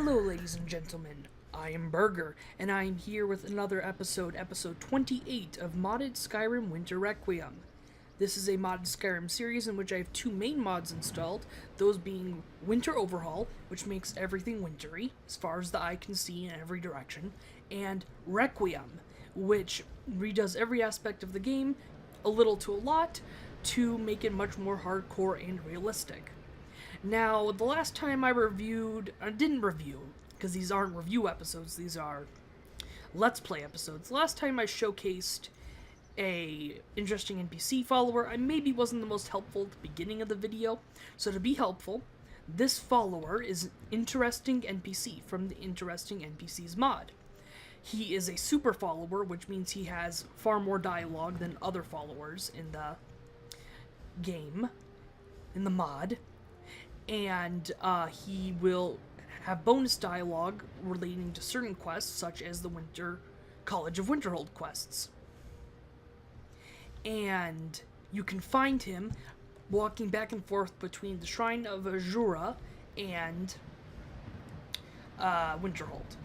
Hello, ladies and gentlemen. I am Burger, and I am here with another episode 28 of Modded Skyrim Winter Requiem. This is a modded Skyrim series in which I have two main mods installed, those being Winter Overhaul, which makes everything wintry, as far as the eye can see in every direction, and Requiem, which redoes every aspect of the game, a little to a lot, to make it much more hardcore and realistic. Now, the last time I didn't review, because these aren't review episodes, these are Let's Play episodes. The last time I showcased a interesting NPC follower, I maybe wasn't the most helpful at the beginning of the video, so to be helpful, this follower is an interesting NPC from the Interesting NPCs mod. He is a super follower, which means he has far more dialogue than other followers in the game, in the mod. And he will have bonus dialogue relating to certain quests, such as the College of Winterhold quests. And you can find him walking back and forth between the Shrine of Ajura and Winterhold.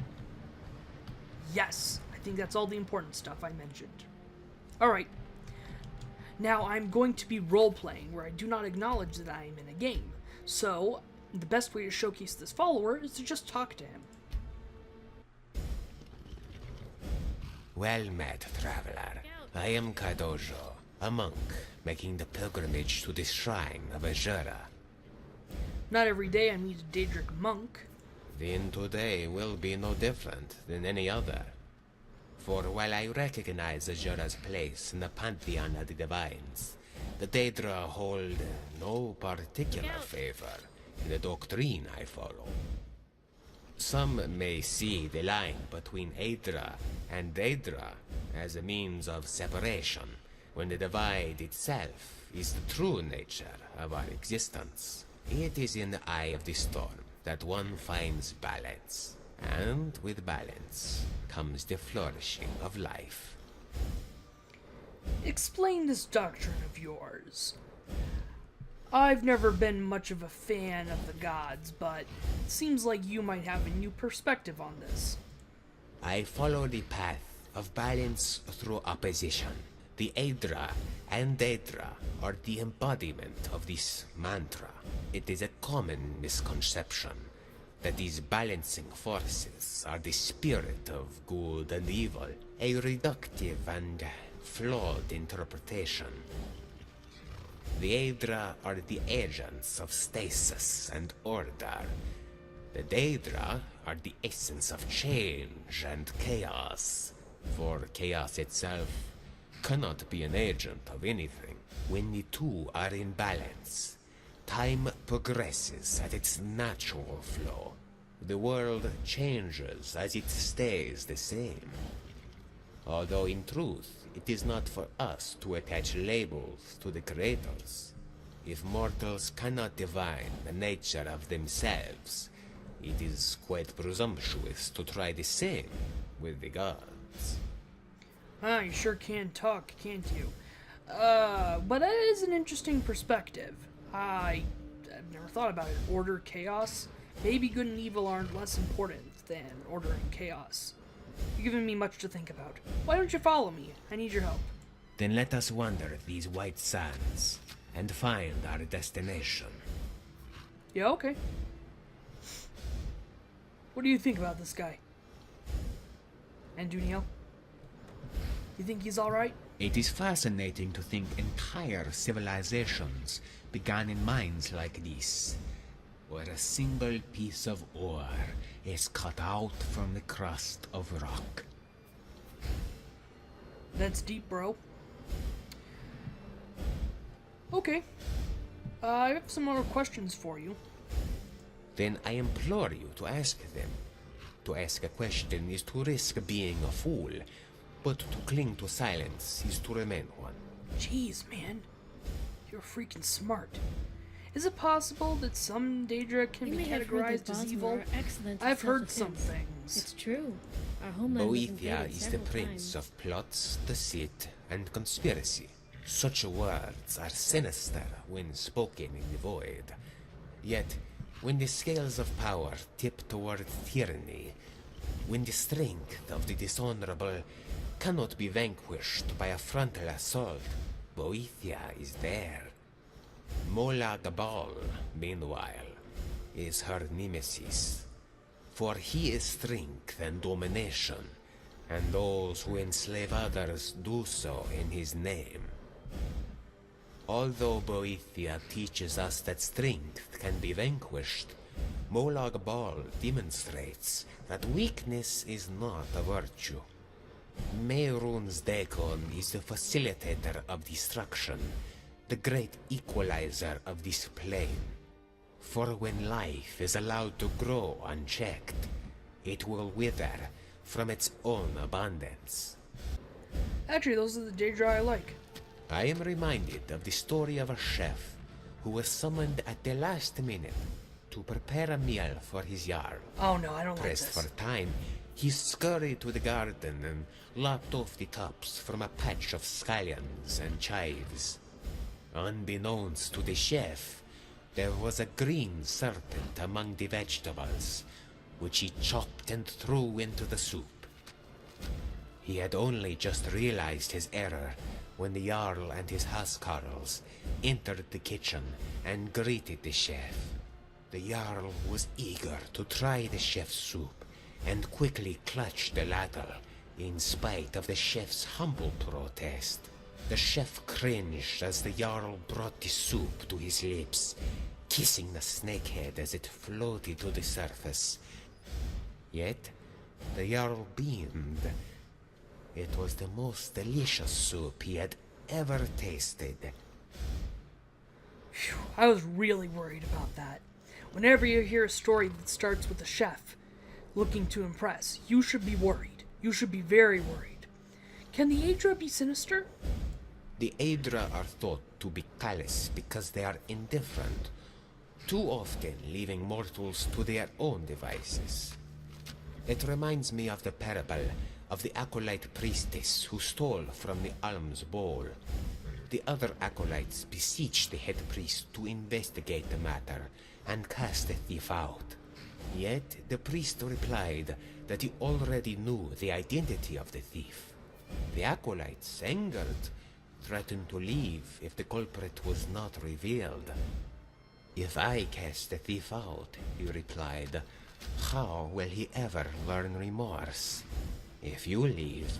Yes, I think that's all the important stuff I mentioned. Alright. Now I'm going to be role-playing, where I do not acknowledge that I am in a game. So, the best way to showcase this follower is to just talk to him. Well met, traveler. I am Kadojo, a monk, making the pilgrimage to the shrine of Ajura. Not every day I meet a Daedric monk. Then today will be no different than any other. For while I recognize Ajura's place in the pantheon of the divines, the Daedra hold no particular favor in the doctrine I follow. Some may see the line between Aedra and Daedra as a means of separation, when the divide itself is the true nature of our existence. It is in the eye of the storm that one finds balance, and with balance comes the flourishing of life. Explain this doctrine of yours. I've never been much of a fan of the gods, but it seems like you might have a new perspective on this. I follow the path of balance through opposition. The Aedra and Daedra are the embodiment of this mantra. It is a common misconception that these balancing forces are the spirit of good and evil, a reductive and flawed interpretation. The Aedra are the agents of stasis and order. The Daedra are the essence of change and chaos, for chaos itself cannot be an agent of anything. When the two are in balance, time progresses at its natural flow. The world changes as it stays the same. Although in truth, it is not for us to attach labels to the creators. If mortals cannot divine the nature of themselves, it is quite presumptuous to try the same with the gods. Ah, you sure can talk, can't you? But that is an interesting perspective. I've never thought about it. Order, chaos? Maybe good and evil aren't less important than order and chaos. You're giving me much to think about. Why don't you follow me? I need your help. Then let us wander these white sands and find our destination. Yeah, okay. What do you think about this guy? And Duniel? You think he's alright? It is fascinating to think entire civilizations began in mines like this, where a single piece of ore is cut out from the crust of rock. That's deep, bro. Okay. I have some more questions for you. Then I implore you to ask them. To ask a question is to risk being a fool, but to cling to silence is to remain one. Jeez, man. You're freaking smart. Is it possible that some Daedra can be categorized as evil? I've heard some things. It's true. Our homeland was Boethia invaded is the several prince times. of plots, deceit, and conspiracy. Such words are sinister when spoken in the void. Yet, When the scales of power tip toward tyranny, when the strength of the dishonorable cannot be vanquished by a frontal assault, Boethia is there. Mola Gabal, meanwhile, is her nemesis. For he is strength and domination, and those who enslave others do so in his name. Although Boethia teaches us that strength can be vanquished, Molag Bal demonstrates that weakness is not a virtue. Mehrunes Dagon is the facilitator of destruction, the great equalizer of this plane. For when life is allowed to grow unchecked, it will wither from its own abundance. Actually, those are the Daedra I like. I am reminded of the story of a chef who was summoned at the last minute to prepare a meal for his Jarl. Oh no, I don't like Pressed this. for time, he scurried to the garden and lopped off the tops from a patch of scallions and chives. Unbeknownst to the chef, there was a green serpent among the vegetables, which he chopped and threw into the soup. He had only just realized his error when the Jarl and his housecarls entered the kitchen and greeted the chef. The Jarl was eager to try the chef's soup and quickly clutched the ladle, in spite of the chef's humble protest. The chef cringed as the Jarl brought the soup to his lips, kissing the snakehead as it floated to the surface. Yet, the Jarl beamed. It was the most delicious soup he had ever tasted. Phew, I was really worried about that. Whenever you hear a story that starts with a chef looking to impress, you should be worried. You should be very worried. Can the Aedra be sinister? The Aedra are thought to be callous because they are indifferent, too often leaving mortals to their own devices. It reminds me of the parable of the acolyte priestess who stole from the alms bowl. The other acolytes beseeched the head priest to investigate the matter and cast the thief out. Yet the priest replied that he already knew the identity of the thief. The acolytes, angered, threatened to leave if the culprit was not revealed. "If I cast the thief out," he replied, "how will he ever learn remorse? If you leave,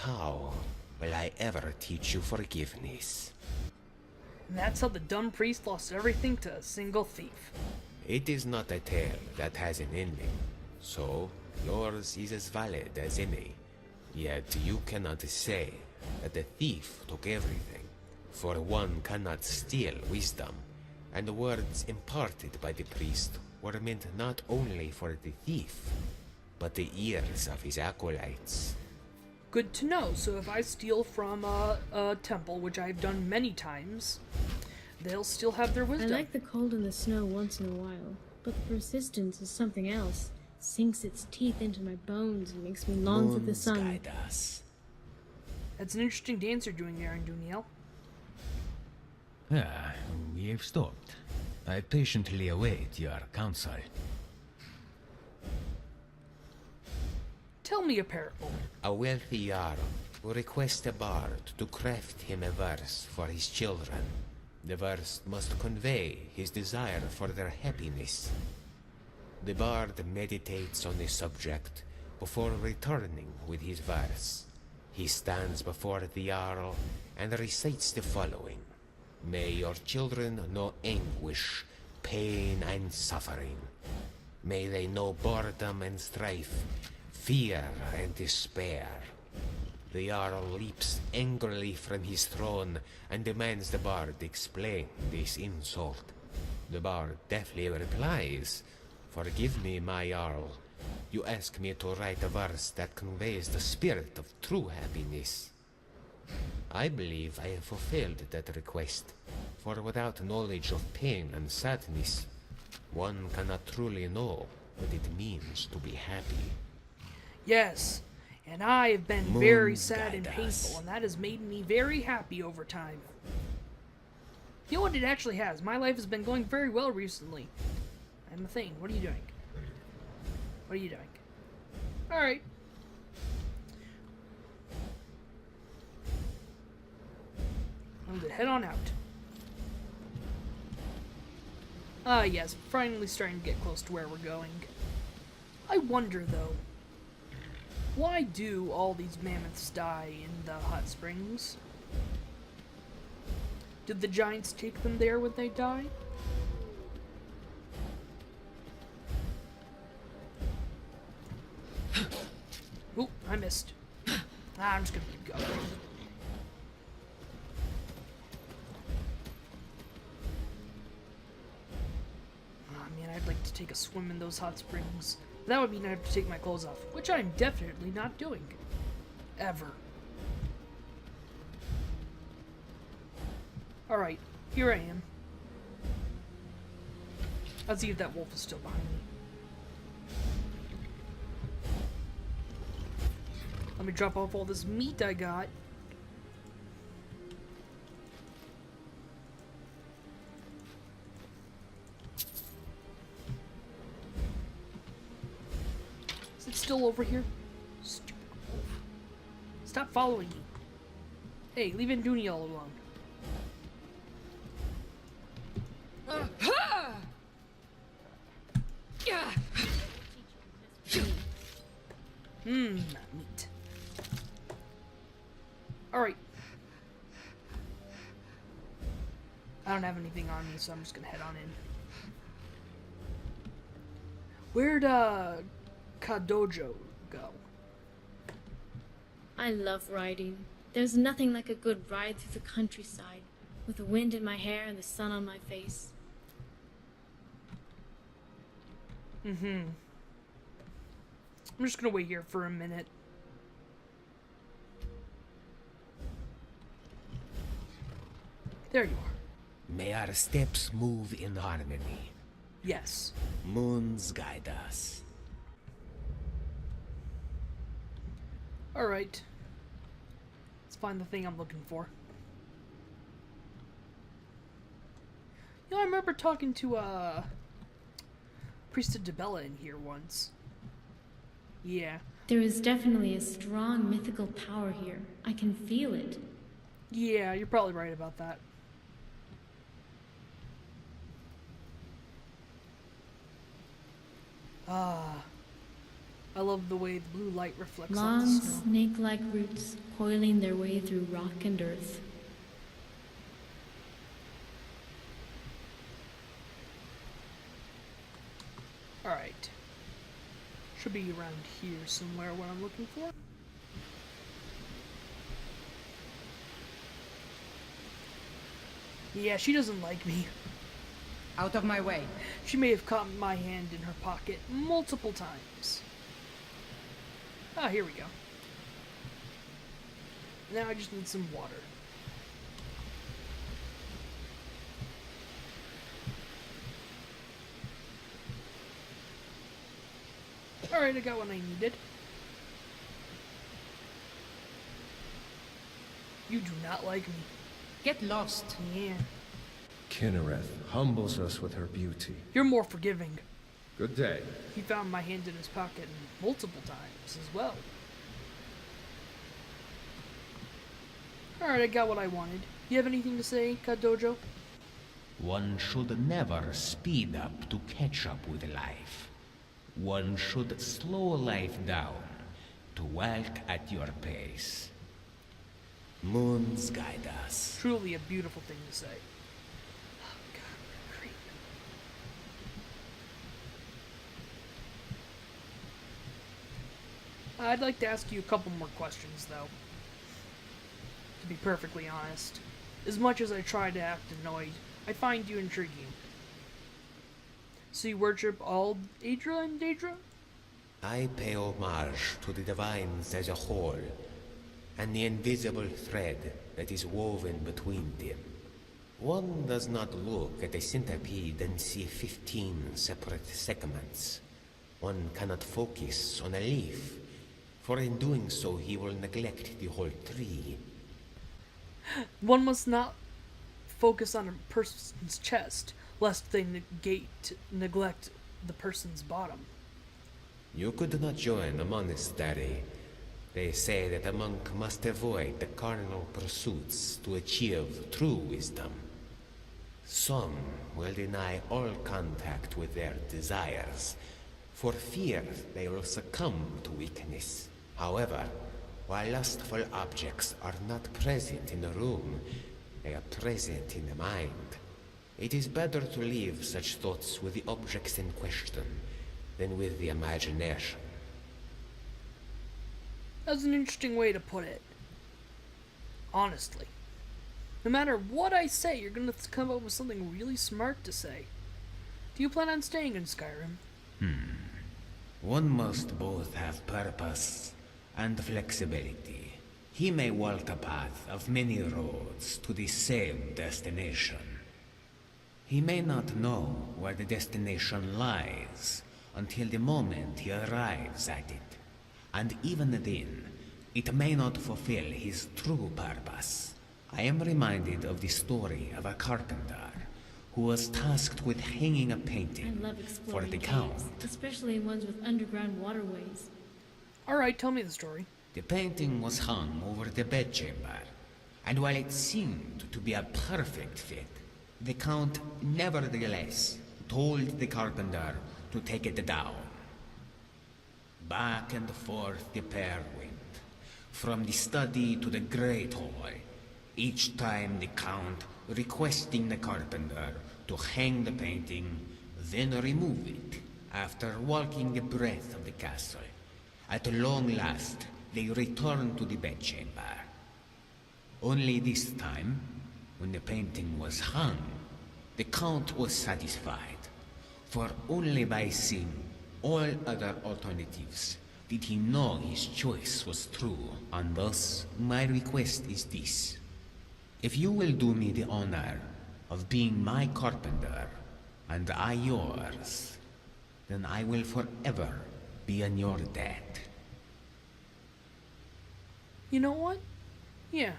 how will I ever teach you forgiveness?" And that's how the dumb priest lost everything to a single thief. It is not a tale that has an ending, so yours is as valid as any. Yet you cannot say that the thief took everything, for one cannot steal wisdom, and the words imparted by the priest were meant not only for the thief, but the ears of his acolytes. Good to know. So if I steal from a temple, which I've done many times, they'll still have their I wisdom. like the cold and the snow once in a while, but the persistence is something else. It sinks its teeth into my bones and makes me long for the Moons sun. guide us. That's an interesting dance you're doing there, Anduniel. We have stopped. I patiently await your counsel. Tell me a parable. A wealthy Jarl will request a bard to craft him a verse for his children. The verse must convey his desire for their happiness. The bard meditates on the subject before returning with his verse. He stands before the Jarl and recites the following: "May your children know anguish, pain and suffering. May they know boredom and strife, fear and despair." The Jarl leaps angrily from his throne and demands the bard explain this insult. The bard deftly replies, "Forgive me, my Jarl. You ask me to write a verse that conveys the spirit of true happiness. I believe I have fulfilled that request, for without knowledge of pain and sadness, one cannot truly know what it means to be happy." Yes, and I have been very Moons sad and guide painful, us. and that has made me very happy over time. You know what it actually has? My life has been going very well recently. I'm a thing. What are you doing? What are you doing? Alright. I'm gonna head on out. Ah, yes, finally starting to get close to where we're going. I wonder, though, why do all these mammoths die in the hot springs? Did the giants take them there when they die? Oop, I missed. I'm just gonna keep going. I'd like to take a swim in those hot springs. That would mean I have to take my clothes off, which I'm definitely not doing. Ever. Alright, here I am. Let's see if that wolf is still behind me. Let me drop off all this meat I got. Still over here? Stupid wolf. Stop following me. Hey, leave Anduniel alone. Meat. Alright. I don't have anything on me, so I'm just gonna head on in. Where'd, Kadojo go? I love riding. There's nothing like a good ride through the countryside, with the wind in my hair and the sun on my face. I'm just gonna wait here for a minute. There you are. May our steps move in harmony. Yes. Moons guide us. Alright. Let's find the thing I'm looking for. You know, I remember talking to, Priestess Debella in here once. Yeah. There is definitely a strong mythical power here. I can feel it. Yeah, you're probably right about that. Ah. I love the way the blue light reflects on the Long, snow. snake-like roots coiling their way through rock and earth. Alright. Should be around here somewhere what I'm looking for. Yeah, she doesn't like me. Out of my way. She may have caught my hand in her pocket multiple times. Ah, here we go. Now I just need some water. Alright, I got what I needed. You do not like me. Get lost. Yeah. Kinnereth humbles us with her beauty. You're more forgiving. Good day. He found my hand in his pocket multiple times as well. Alright, I got what I wanted. You have anything to say, Kadojo? One should never speed up to catch up with life. One should slow life down to walk at your pace. Moons guide us. Truly a beautiful thing to say. Oh, God, what a creep. I'd like to ask you a couple more questions, though. To be perfectly honest. As much as I try to act annoyed, I find you intriguing. So you worship all Aedra and Daedra? I pay homage to the divines as a whole, and the invisible thread that is woven between them. One does not look at a centipede and see 15 separate segments. One cannot focus on a leaf, for in doing so he will neglect the whole tree. One must not focus on a person's chest, lest they neglect the person's bottom. You could not join a monastery. They say that a monk must avoid the carnal pursuits to achieve true wisdom. Some will deny all contact with their desires, for fear they will succumb to weakness. However, while lustful objects are not present in the room, they are present in the mind. It is better to leave such thoughts with the objects in question than with the imagination. That's an interesting way to put it. Honestly. No matter what I say, you're gonna come up with something really smart to say. Do you plan on staying in Skyrim? One must both have purpose and flexibility. He may walk a path of many roads to the same destination. He may not know where the destination lies until the moment he arrives at it. And even then, it may not fulfill his true purpose. I am reminded of the story of a carpenter who was tasked with hanging a I painting love for exploring the caves, count. especially ones with underground waterways. Alright, tell me the story. The painting was hung over the bedchamber, and while it seemed to be a perfect fit, the Count nevertheless told the carpenter to take it down. Back and forth the pair went, from the study to the great hall, each time the Count requesting the carpenter to hang the painting, then remove it, after walking the breadth of the castle. At long last, they returned to the bedchamber. Only this time, when the painting was hung, the Count was satisfied, for only by seeing all other alternatives did he know his choice was true. And thus, my request is this. If you will do me the honor of being my carpenter, and I yours, then I will forever be in your debt. You know what? Yeah.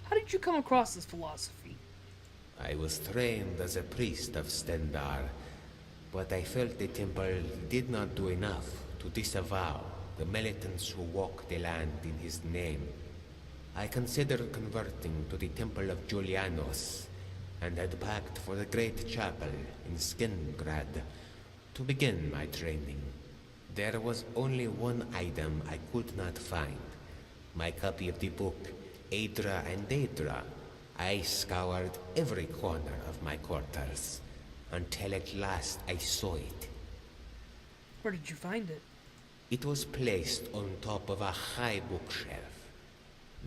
How did you come across this philosophy? I was trained as a priest of Stendar, but I felt the temple did not do enough to disavow the militants who walk the land in his name. I considered converting to the Temple of Julianos, and had packed for the great chapel in Skingrad to begin my training. There was only one item I could not find, my copy of the book, Aedra and Daedra. I scoured every corner of my quarters, until at last I saw it. Where did you find it? It was placed on top of a high bookshelf.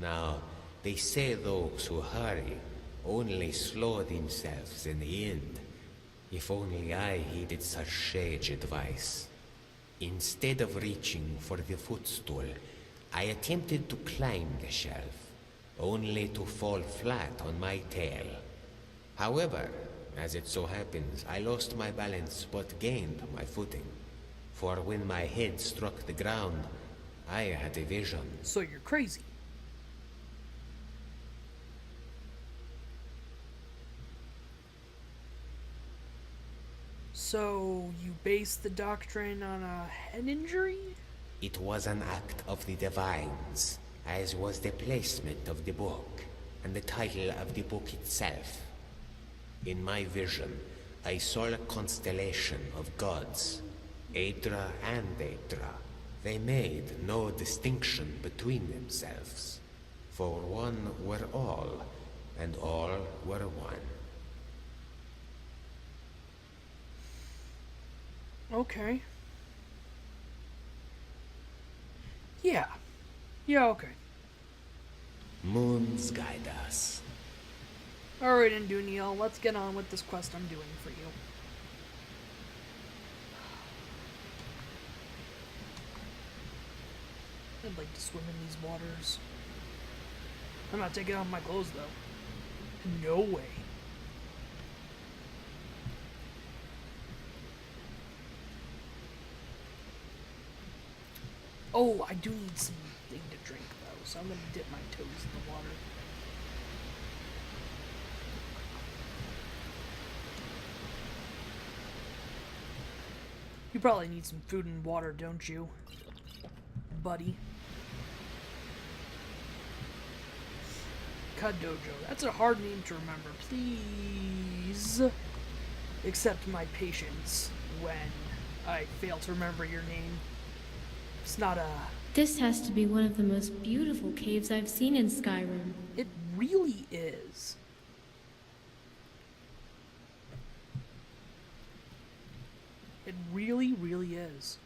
Now, they say those who hurry only slow themselves in the end. If only I heeded such sage advice. Instead of reaching for the footstool, I attempted to climb the shelf, only to fall flat on my tail. However, as it so happens, I lost my balance but gained my footing. For when my head struck the ground, I had a vision. So you're crazy. So you base the doctrine on a head injury? It was an act of the divines, as was the placement of the book, and the title of the book itself. In my vision, I saw a constellation of gods, Aedra and Daedra. They made no distinction between themselves, for one were all, and all were one. Okay. Yeah. Yeah, okay. Moons guide us. Alright, Induniel, let's get on with this quest I'm doing for you. I'd like to swim in these waters. I'm not taking off my clothes, though. No way. Oh, I do need something to drink, though, so I'm gonna dip my toes in the water. You probably need some food and water, don't you, buddy? Kadojo. That's a hard name to remember. Please accept my patience when I fail to remember your name. It's not a... This has to be one of the most beautiful caves I've seen in Skyrim. It really is. It really, really is.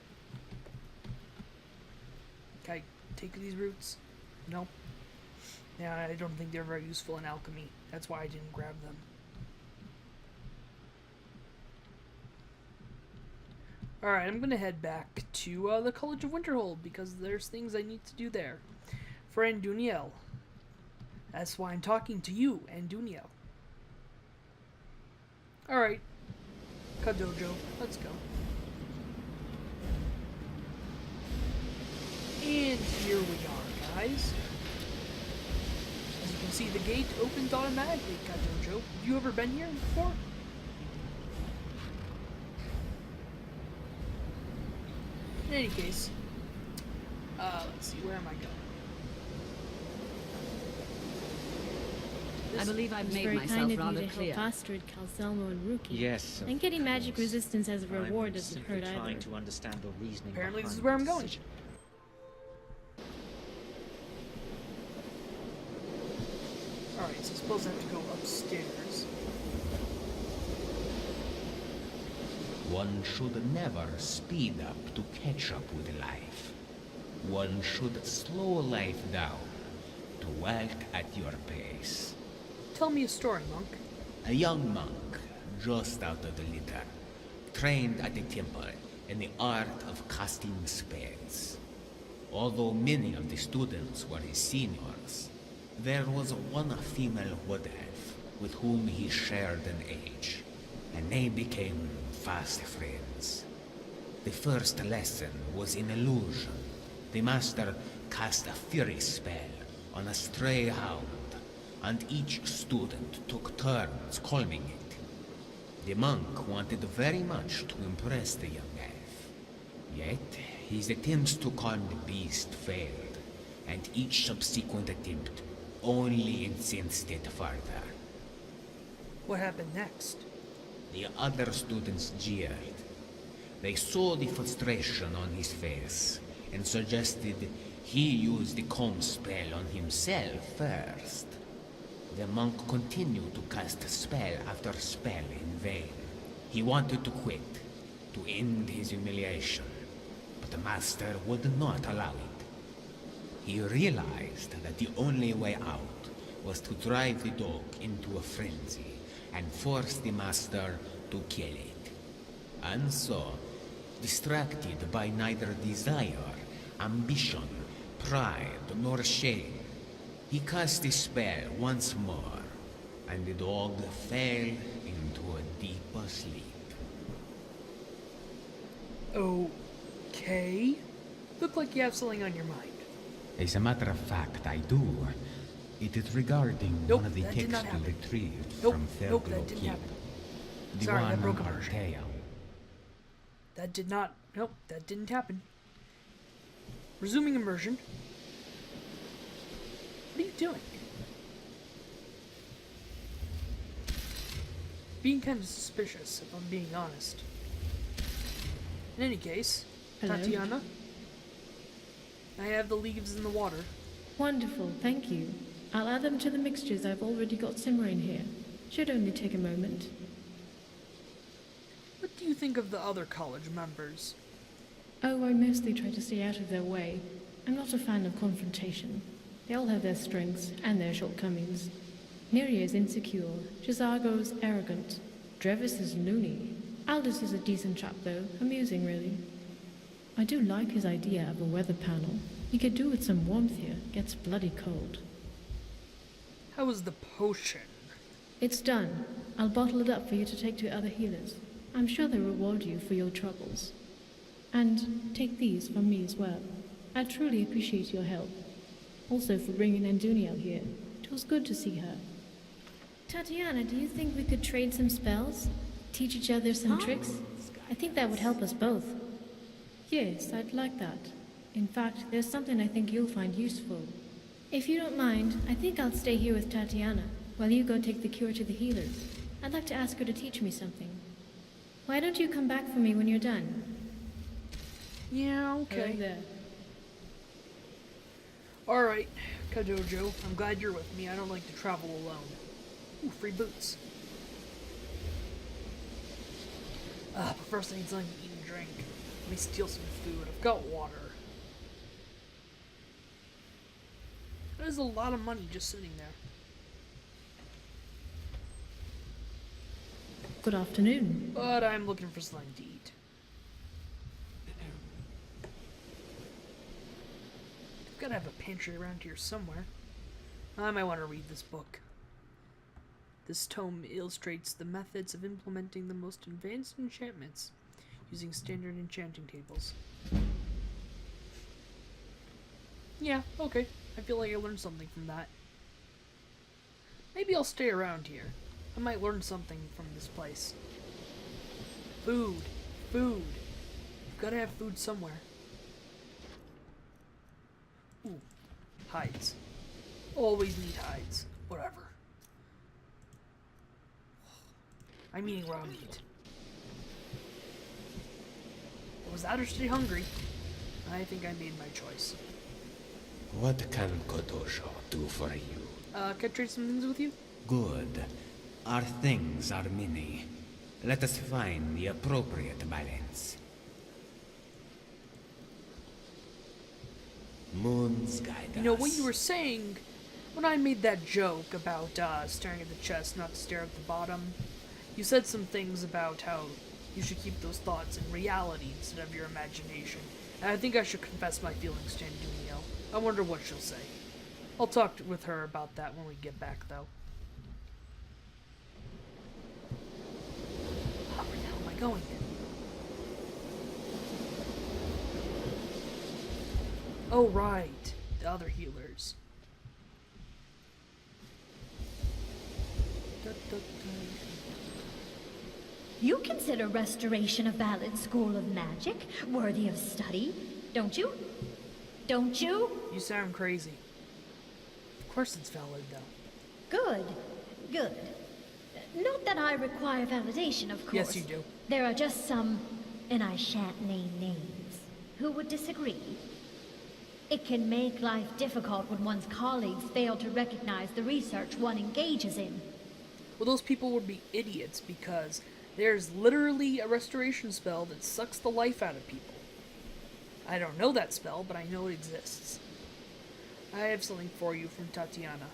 Can I take these roots? No. Yeah, I don't think they're very useful in alchemy. That's why I didn't grab them. Alright, I'm gonna head back to the College of Winterhold because there's things I need to do there. For Anduniel. That's why I'm talking to you, Anduniel. Alright. Kadojo, let's go. And here we are, guys. As you can see, the gate opens automatically, Kadojo. Have you ever been here before? In any case, let's see, where am I going? I believe I've It's made very myself kind of you rather to clear. help Astrid, Calcelmo, and Ruki. Yes. And getting magic course. resistance as a reward I'm doesn't simply hurt trying either. to understand the reasoning Apparently this is behind where I'm the going. decision. Alright, so I suppose I have to go upstairs. One should never speed up to catch up with life. One should slow life down to walk at your pace. Tell me a story, monk. A young monk, just out of the litter, trained at the temple in the art of casting spells. Although many of the students were his seniors, there was one female wood elf with whom he shared an age, and they became fast friends. The first lesson was in illusion. The master cast a fury spell on a stray hound, and each student took turns calming it. The monk wanted very much to impress the young elf. Yet, his attempts to calm the beast failed, and each subsequent attempt only incensed it further. What happened next? The other students jeered. They saw the frustration on his face and suggested he use the calm spell on himself first. The monk continued to cast spell after spell in vain. He wanted to quit, to end his humiliation, but the master would not allow it. He realized that the only way out was to drive the dog into a frenzy and force the master to kill it. And so, distracted by neither desire, ambition, pride, nor shame, he cast the spell once more, and the dog fell into a deeper sleep. Okay. Look like you have something on your mind. As a matter of fact, I do. It is regarding Nope, one of the that did not texts you happen. retrieved Nope, from nope, Fairglow that didn't Keep. happen. The Sorry, I one broke on a version. Artea. That did not... Nope, that didn't happen. Resuming immersion. What are you doing? Being kind of suspicious, if I'm being honest. In any case, Hello? Tatiana, I have the leaves in the water. Wonderful, thank you. I'll add them to the mixtures I've already got simmering here. Should only take a moment. What do you think of the other college members? Oh, I mostly try to stay out of their way. I'm not a fan of confrontation. They all have their strengths and their shortcomings. Neria is insecure, Jazargo's arrogant, Drevis is loony. Aldous is a decent chap though, amusing really. I do like his idea of a weather panel. He could do with some warmth here, gets bloody cold. How is the potion? It's done. I'll bottle it up for you to take to other healers. I'm sure they'll reward you for your troubles. And take these from me as well. I truly appreciate your help. Also for bringing Anduniel here. It was good to see her. Tatiana, do you think we could trade some spells? Teach each other some tricks? I think that would help us both. Yes, I'd like that. In fact, there's something I think you'll find useful. If you don't mind, I think I'll stay here with Tatiana while you go take the cure to the healers. I'd like to ask her to teach me something. Why don't you come back for me when you're done? Yeah, okay. Right there. Alright, Kadojo, I'm glad you're with me. I don't like to travel alone. Ooh, free boots. But first I need something to eat and drink. Let me steal some food. I've got water. There's a lot of money just sitting there. Good afternoon. But I'm looking for something to eat. I've got to have a pantry around here somewhere. I might want to read this book. This tome illustrates the methods of implementing the most advanced enchantments using standard enchanting tables. Yeah, okay. I feel like I learned something from that. Maybe I'll stay around here. I might learn something from this place. Food. Food. You've got to have food somewhere. Ooh. Hides. Always need hides. Whatever. I'm eating raw meat. I was out or stay hungry. I think I made my choice. What can Kodojo do for you? Can I trade some things with you? Good. Our things are many. Let us find the appropriate balance. Moons guide us. You know, what you were saying, when I made that joke about staring at the chest, not to stare at the bottom, you said some things about how you should keep those thoughts in reality instead of your imagination. And I think I should confess my feelings to Andunio. I wonder what she'll say. I'll talk with her about that when we get back, though. Where the hell am I going? Oh, right. The other healers. You consider restoration a valid school of magic, worthy of study, don't you? Don't you? You sound crazy. Of course it's valid, though. Good, good. Not that I require validation, of course. Yes, you do. There are just some, and I shan't name names, who would disagree. It can make life difficult when one's colleagues fail to recognize the research one engages in. Well, those people would be idiots because there's literally a restoration spell that sucks the life out of people. I don't know that spell, but I know it exists. I have something for you from Tatiana.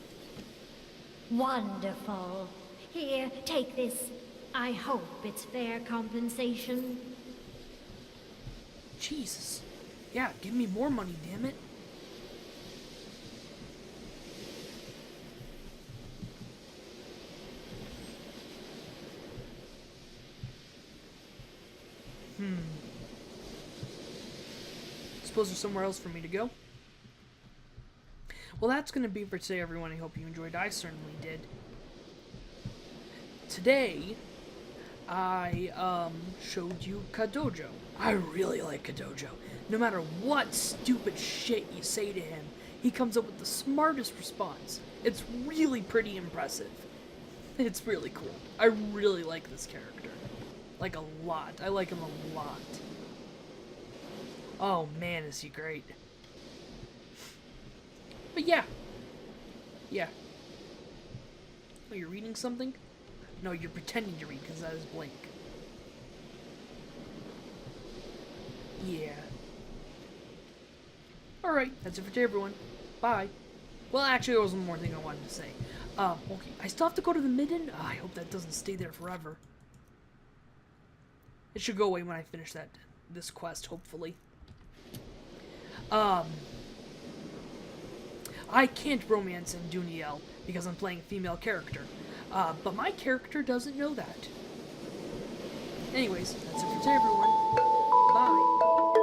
Wonderful. Here, take this. I hope it's fair compensation. Jesus. Yeah, give me more money, damn it. Suppose there's somewhere else for me to go. Well, that's going to be for today, everyone. I hope you enjoyed. I certainly did. Today, I showed you Kadojo. I really like Kadojo. No matter what stupid shit you say to him, he comes up with the smartest response. It's really pretty impressive. It's really cool. I really like this character. Like, a lot. I like him a lot. Oh man, is he great. But yeah. Yeah. Oh, you're reading something? No, you're pretending to read because that is blank. Yeah. Alright, that's it for today, everyone. Bye. Well, actually, there was one more thing I wanted to say. Okay, I still have to go to the midden? I hope that doesn't stay there forever. It should go away when I finish this quest, hopefully. I can't romance Anduniel because I'm playing a female character. But my character doesn't know that. Anyways, that's it for today, everyone. Bye.